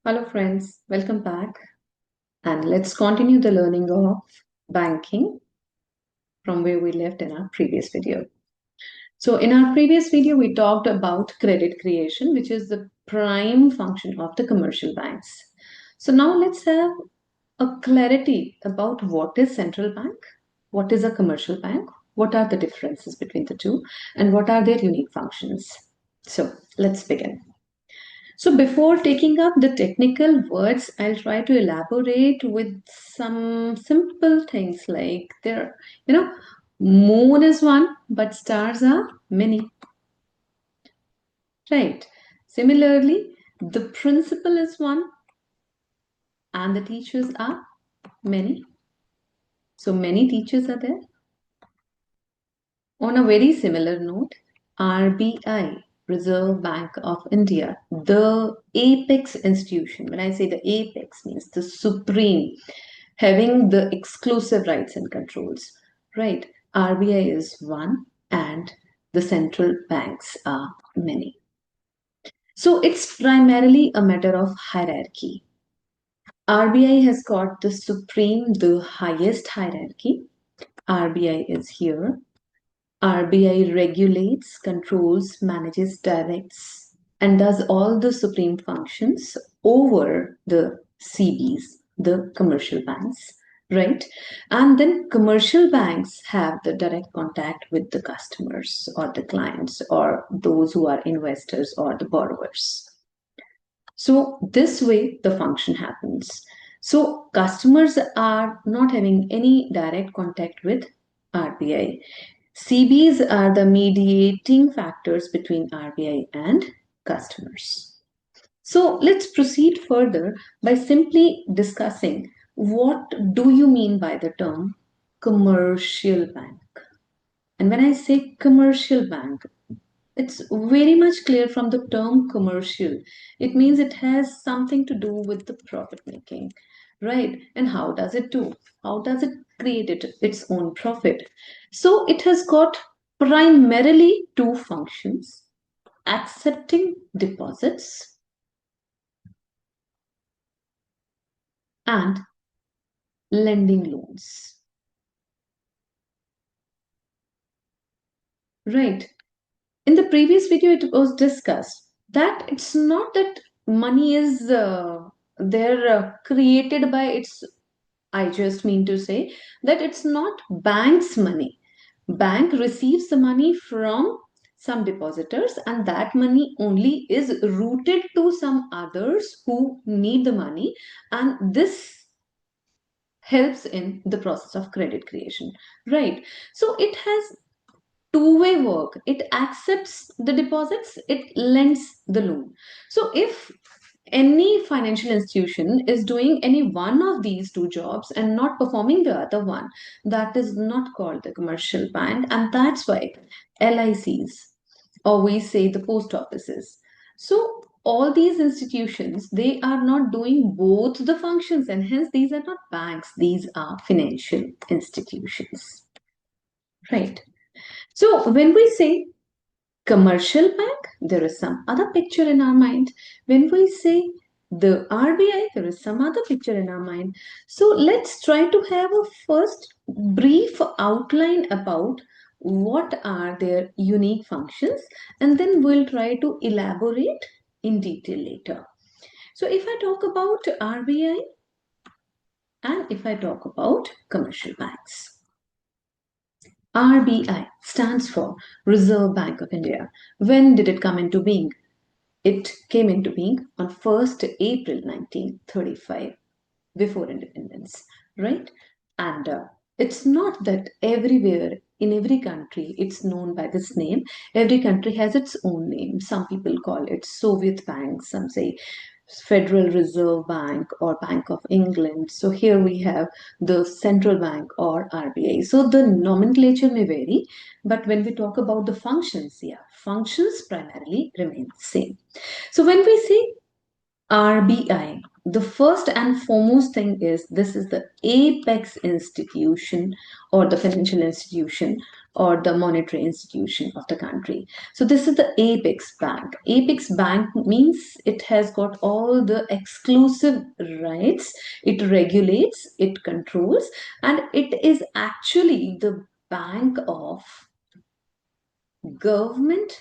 Hello friends, welcome back and let's continue the learning of banking from where we left in our previous video. So in our previous video we talked about credit creation, which is the prime function of the commercial banks. So now let's have a clarity about what is central bank, what is a commercial bank, what are the differences between the two, and what are their unique functions. So let's begin. So before taking up the technical words, I'll try to elaborate with some simple things like moon is one, but stars are many. Right. Similarly, the principal is one and the teachers are many. So many teachers are there. On a very similar note, RBI, Reserve Bank of India, the apex institution. When I say the apex, means the supreme, having the exclusive rights and controls, right? RBI is one and the central banks are many. So it's primarily a matter of hierarchy. RBI has got the supreme, the highest hierarchy. RBI is here. RBI regulates, controls, manages, directs, and does all the supreme functions over the CBs, the commercial banks, right? And then commercial banks have the direct contact with the customers or the clients or those who are investors or the borrowers. So this way the function happens. So customers are not having any direct contact with RBI. CBs are the mediating factors between RBI and customers. So let's proceed further by simply discussing what do you mean by the term commercial bank. And when I say commercial bank, it's very much clear from the term commercial. It means it has something to do with the profit making, right? And how does it do? How does it create its own profit? So it has got primarily two functions: accepting deposits and lending loans. Right. In the previous video, it was discussed that it's not that money is created by its. I just mean to say that it's not bank's money. Bank receives the money from some depositors, and that money only is routed to some others who need the money, and this helps in the process of credit creation, right? So it has two-way work. It accepts the deposits, it lends the loan. So if any financial institution is doing any one of these two jobs and not performing the other one, that is not called the commercial bank. And that's why LICs, or we say the post offices. So all these institutions, they are not doing both the functions, and hence these are not banks, these are financial institutions, right? So when we say commercial bank, there is some other picture in our mind. When we say the RBI, there is some other picture in our mind. So let's try to have a first brief outline about what are their unique functions, and then we'll try to elaborate in detail later. So if I talk about RBI and if I talk about commercial banks. RBI stands for Reserve Bank of India. When did it come into being? It came into being on 1st April 1935, before independence, right? And it's not that everywhere in every country it's known by this name. Every country has its own name. Some people call it Soviet Bank, some say Federal Reserve Bank or Bank of England. So here we have the central bank or RBI. So the nomenclature may vary, but when we talk about the functions, yeah, functions primarily remain the same. So when we say RBI, the first and foremost thing is this is the apex institution or the financial institution or the monetary institution of the country. So this is the apex bank. Apex bank means it has got all the exclusive rights. It regulates, it controls, and it is actually the bank of government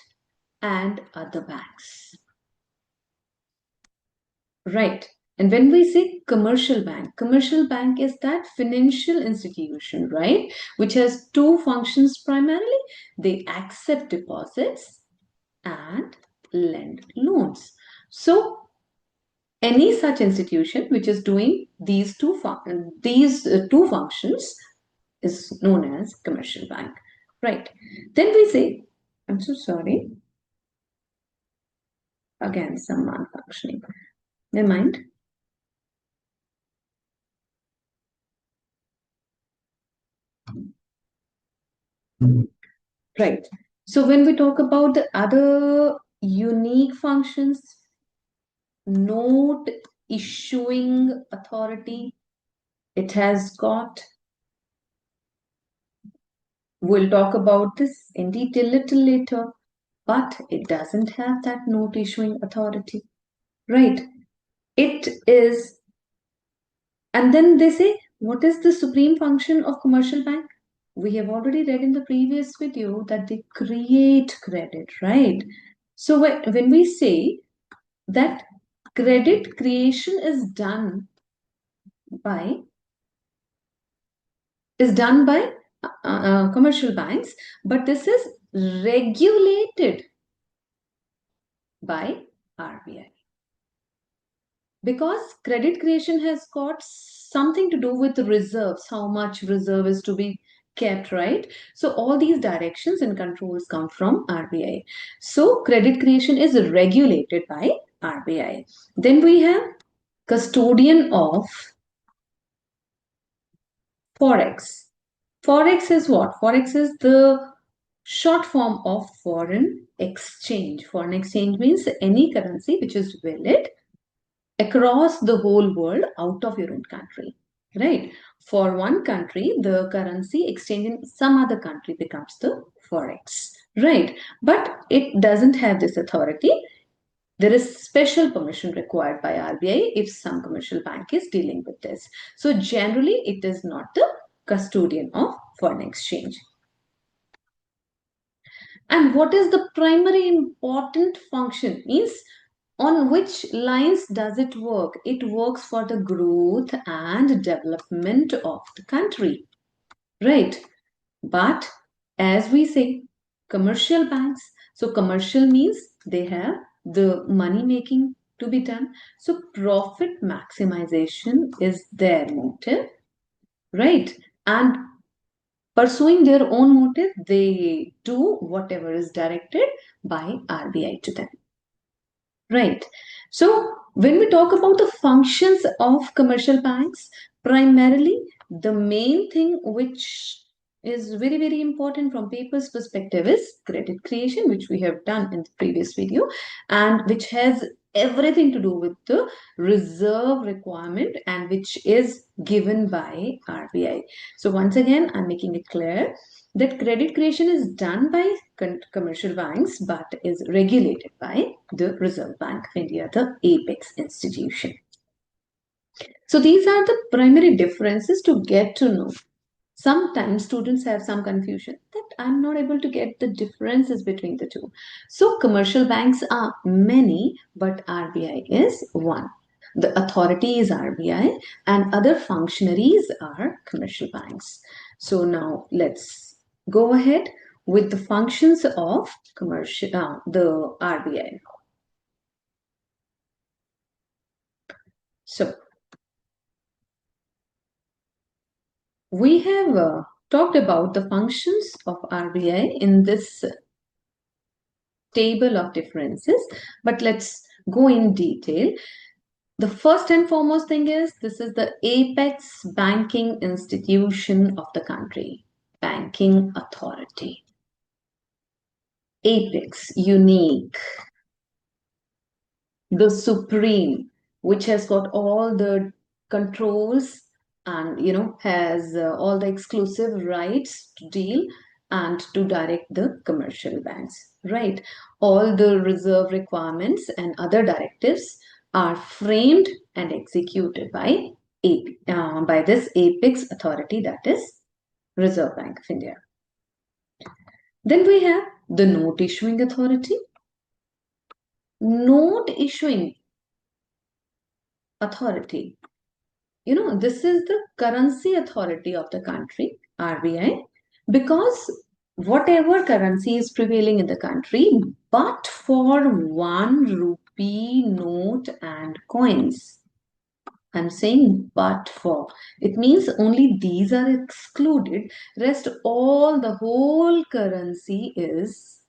and other banks. Right. And when we say commercial bank is that financial institution, right? Which has two functions primarily. They accept deposits and lend loans. So any such institution which is doing these two functions is known as commercial bank. Right. Then we say, I'm so sorry. Again, some malfunctioning. Never mind. Right. So when we talk about the other unique functions, note issuing authority, it has got, we'll talk about this in detail little later, but it doesn't have that note issuing authority. Right. It is, and then they say, what is the supreme function of commercial bank? We have already read in the previous video that they create credit, right? So when we say that credit creation by is done by commercial banks, but this is regulated by RBI, because credit creation has got something to do with the reserves, how much reserve is to be kept, right? So all these directions and controls come from RBI. So credit creation is regulated by RBI. Then we have custodian of Forex. Forex is what? Forex is the short form of foreign exchange. Foreign exchange means any currency which is valid across the whole world out of your own country. Right? For one country, the currency exchange in some other country becomes the Forex. Right? But it doesn't have this authority. There is special permission required by RBI if some commercial bank is dealing with this. So generally, it is not the custodian of foreign exchange. And what is the primary important function? Means on which lines does it work? It works for the growth and development of the country. Right. But as we say, commercial banks. So commercial means they have the money making to be done. So profit maximization is their motive. Right. And pursuing their own motive, they do whatever is directed by RBI to them. Right. So when we talk about the functions of commercial banks, primarily the main thing which is very, very important from paper's perspective is credit creation, which we have done in the previous video, and which has everything to do with the reserve requirement and which is given by RBI. So once again, I'm making it clear that credit creation is done by commercial banks but is regulated by the Reserve Bank of India, the apex institution. So these are the primary differences to get to know. Sometimes students have some confusion that I'm not able to get the differences between the two. So commercial banks are many, but RBI is one. The authority is RBI and other functionaries are commercial banks. So now let's go ahead with the functions of the RBI. So we have talked about the functions of RBI in this table of differences, but let's go in detail. The first and foremost thing is this is the apex banking institution of the country, banking authority. Apex, unique, the supreme, which has got all the controls and has all the exclusive rights to deal and to direct the commercial banks, right? All the reserve requirements and other directives are framed and executed by by this apex authority, that is Reserve Bank of India. Then we have the note issuing authority. Note issuing authority, this is the currency authority of the country, RBI, because whatever currency is prevailing in the country, but for 1 rupee note and coins. I'm saying but for. It means only these are excluded. Rest all, the whole currency is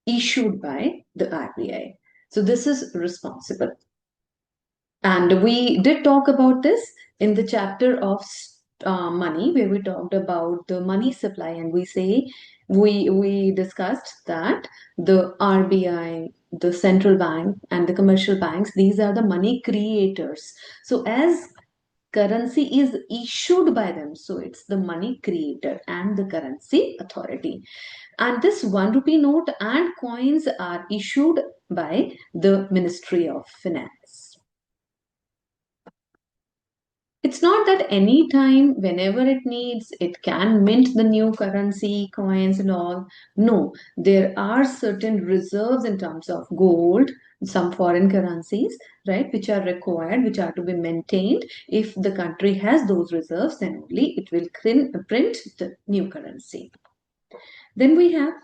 issued by the RBI. So this is responsible. And we did talk about this in the chapter of money, where we talked about the money supply, and we discussed that the RBI, the central bank, and the commercial banks, these are the money creators. So as currency is issued by them, so it's the money creator and the currency authority. And this 1 rupee note and coins are issued by the Ministry of Finance. It's not that any time, whenever it needs, it can mint the new currency, coins, and all. No, there are certain reserves in terms of gold, some foreign currencies, right, which are required, which are to be maintained. If the country has those reserves, then only it will print the new currency. Then we have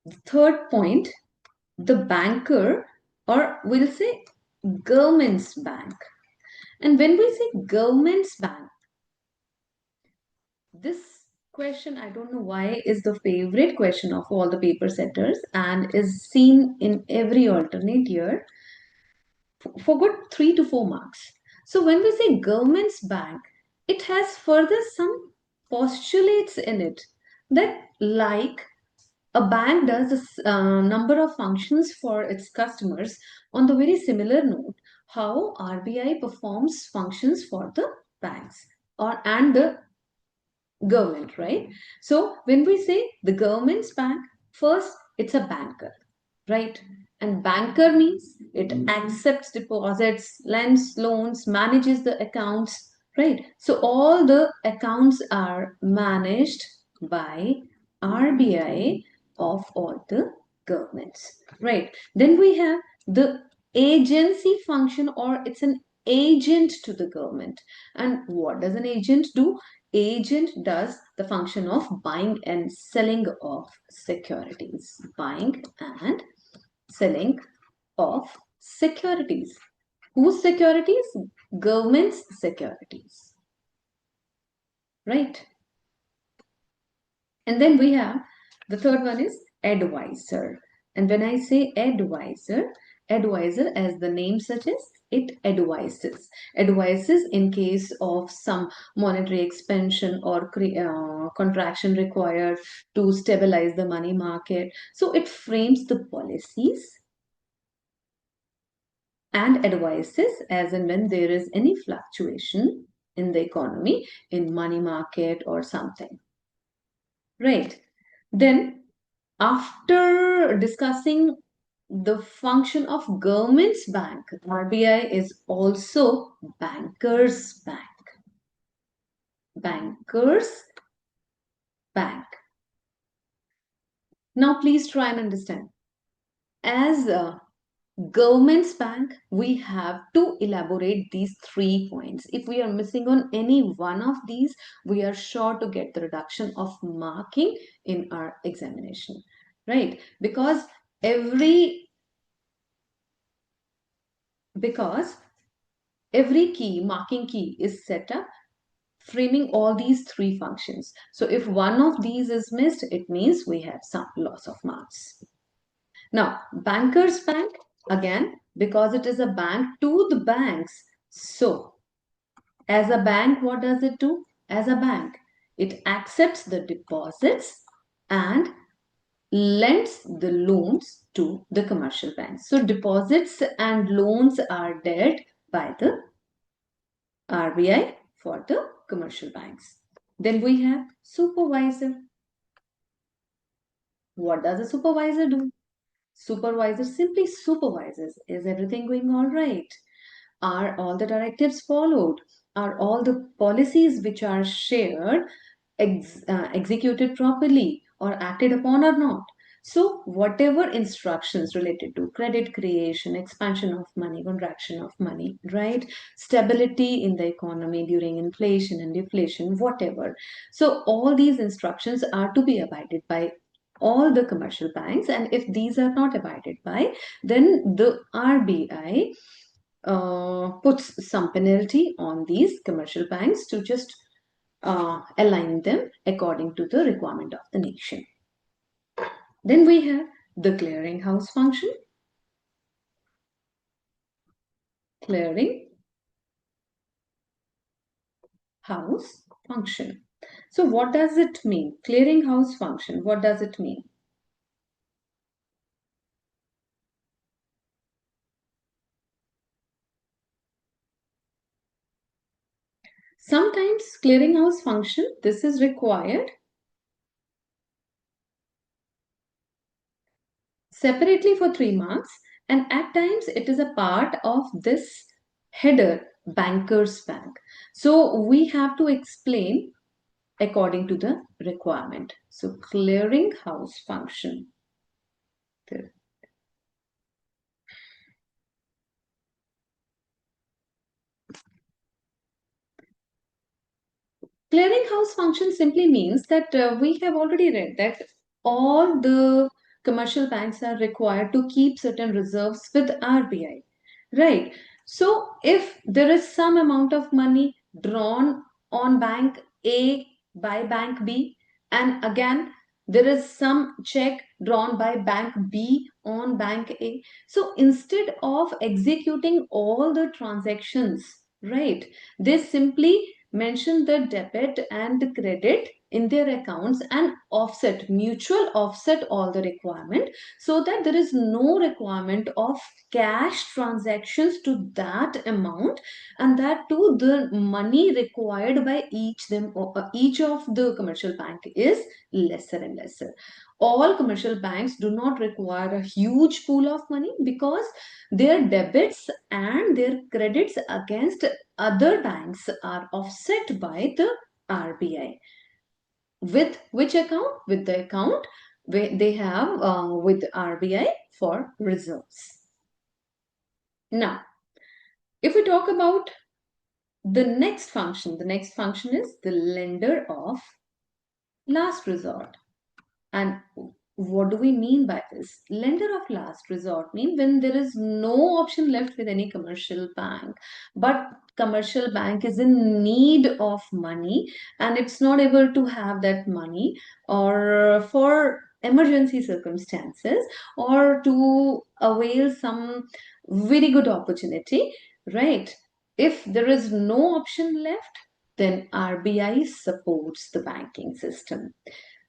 the third point, the banker, or we'll say government's bank. And when we say government's bank, this question, I don't know why, is the favorite question of all the paper setters and is seen in every alternate year for good 3 to 4 marks. So when we say government's bank, it has further some postulates in it that, like, a bank does a number of functions for its customers. On the very similar note, how RBI performs functions for the banks and the government, right? So when we say the government's bank, first it's a banker, right? And banker means it accepts deposits, lends loans, manages the accounts, right? So all the accounts are managed by RBI of all the governments, right? Then we have the agency function, or it's an agent to the government. And what does an agent do? Agent does the function of buying and selling of securities. Buying and selling of securities. Whose securities? Government's securities. Right? And then we have the third one is advisor. And when I say advisor, advisor, as the name suggests, it advises in case of some monetary expansion or contraction required to stabilize the money market. So it frames the policies and advises as and when there is any fluctuation in the economy, in money market or something. Right. Then after discussing the function of government's bank, RBI is also banker's bank. Banker's bank. Now please try and understand. As a government's bank, we have to elaborate these 3 points. If we are missing on any one of these, we are sure to get the reduction of marking in our examination, right? Because every marking key is set up framing all these 3 functions. So if one of these is missed, it means we have some loss of marks. Now, banker's bank, again, because it is a bank to the banks. So, as a bank, what does it do? As a bank, it accepts the deposits and lends the loans to the commercial banks. So, deposits and loans are dealt by the RBI for the commercial banks. Then we have supervisor. What does a supervisor do? Supervisor simply supervises. Is everything going all right? Are all the directives followed? Are all the policies which are shared executed properly or acted upon or not? So, whatever instructions related to credit creation, expansion of money, contraction of money, right? Stability in the economy during inflation and deflation, whatever. So, all these instructions are to be abided by all the commercial banks, and if these are not abided by, then the RBI puts some penalty on these commercial banks to just align them according to the requirement of the nation. Then we have the clearinghouse function. Clearing house function. So what does it mean? Clearinghouse function, what does it mean? Sometimes clearinghouse function, this is required separately for 3 marks, and at times it is a part of this header, banker's bank. So we have to explain according to the requirement. So clearinghouse function. Clearinghouse function simply means that we have already read that all the commercial banks are required to keep certain reserves with RBI, right? So if there is some amount of money drawn on bank A by bank B, and again there is some check drawn by bank B on bank A, so instead of executing all the transactions, right, they simply mention the debit and the credit in their accounts and offset, mutual offset all the requirement, so that there is no requirement of cash transactions to that amount, and that too the money required by each of the commercial bank is lesser and lesser. All commercial banks do not require a huge pool of money because their debits and their credits against other banks are offset by the RBI. With which account? With the account where they have with RBI for reserves. Now, if we talk about the next function is the lender of last resort. And what do we mean by this? Lender of last resort mean when there is no option left with any commercial bank, but commercial bank is in need of money and it's not able to have that money, or for emergency circumstances, or to avail some very good opportunity, right? If there is no option left, then RBI supports the banking system.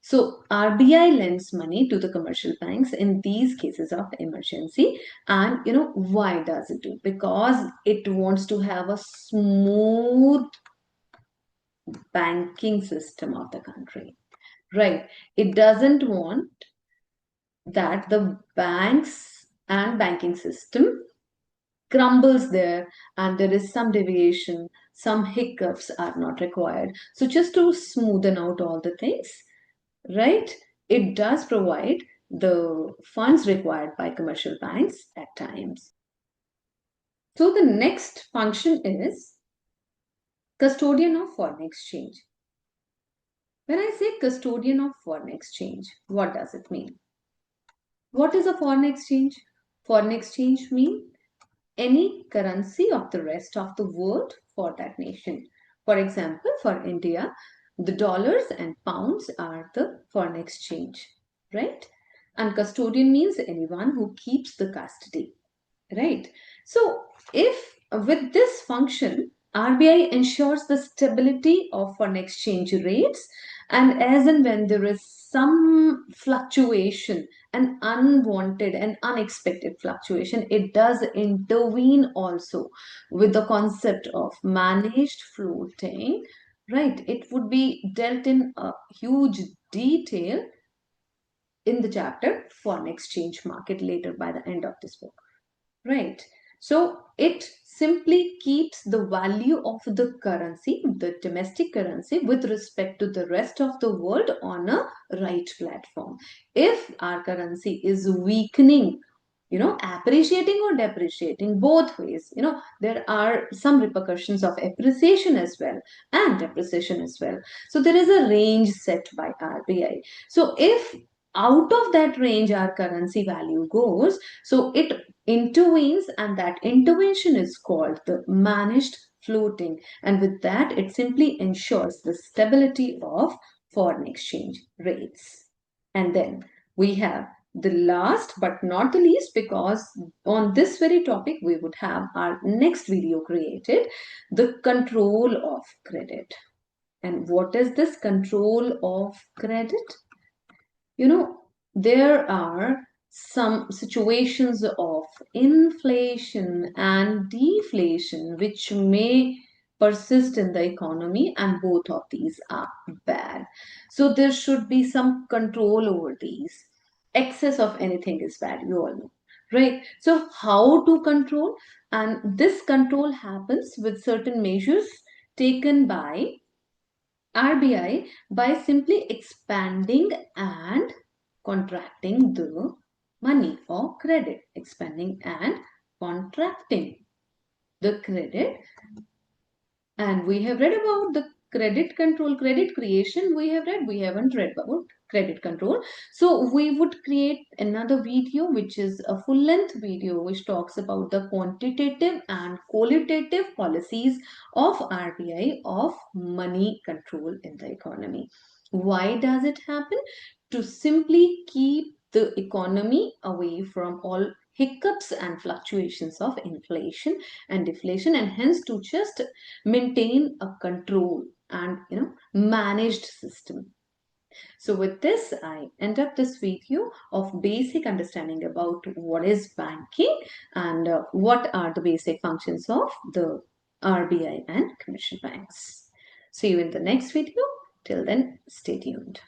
So RBI lends money to the commercial banks in these cases of emergency. And why does it do? Because it wants to have a smooth banking system of the country. Right. It doesn't want that the banks and banking system crumbles there and there is some deviation, some hiccups are not required. So just to smoothen out all the things, right? It does provide the funds required by commercial banks at times. So the next function is custodian of foreign exchange. When I say custodian of foreign exchange, what does it mean? What is a foreign exchange? Foreign exchange means any currency of the rest of the world for that nation. For example, for India, the dollars and pounds are the foreign exchange, right? And custodian means anyone who keeps the custody, right? So if with this function, RBI ensures the stability of foreign exchange rates, and as and when there is some fluctuation, an unwanted and unexpected fluctuation, it does intervene also with the concept of managed floating right? It would be dealt in a huge detail in the chapter foreign exchange market later by the end of this book, right? So it simply keeps the value of the currency, the domestic currency, with respect to the rest of the world on a right platform. If our currency is weakening, appreciating or depreciating, both ways, there are some repercussions of appreciation as well and depreciation as well. So there is a range set by RBI. So if out of that range our currency value goes, so it intervenes, and that intervention is called the managed floating, and with that it simply ensures the stability of foreign exchange rates. And then we have the last but not the least, because on this very topic we would have our next video created, the control of credit. And what is this control of credit? There are some situations of inflation and deflation which may persist in the economy, and both of these are bad. So there should be some control over these. Excess of anything is bad, you all know, right? So how to control? And this control happens with certain measures taken by RBI by simply expanding and contracting the money or credit, expanding and contracting the credit. And we have read about the credit control, credit creation. We haven't read about credit control. So we would create another video, which is a full length video, which talks about the quantitative and qualitative policies of RBI of money control in the economy. Why does it happen? To simply keep the economy away from all hiccups and fluctuations of inflation and deflation, and hence to just maintain a control and managed system. So with this I end up this video of basic understanding about what is banking and what are the basic functions of the RBI and commercial banks. See you in the next video. Till then, stay tuned.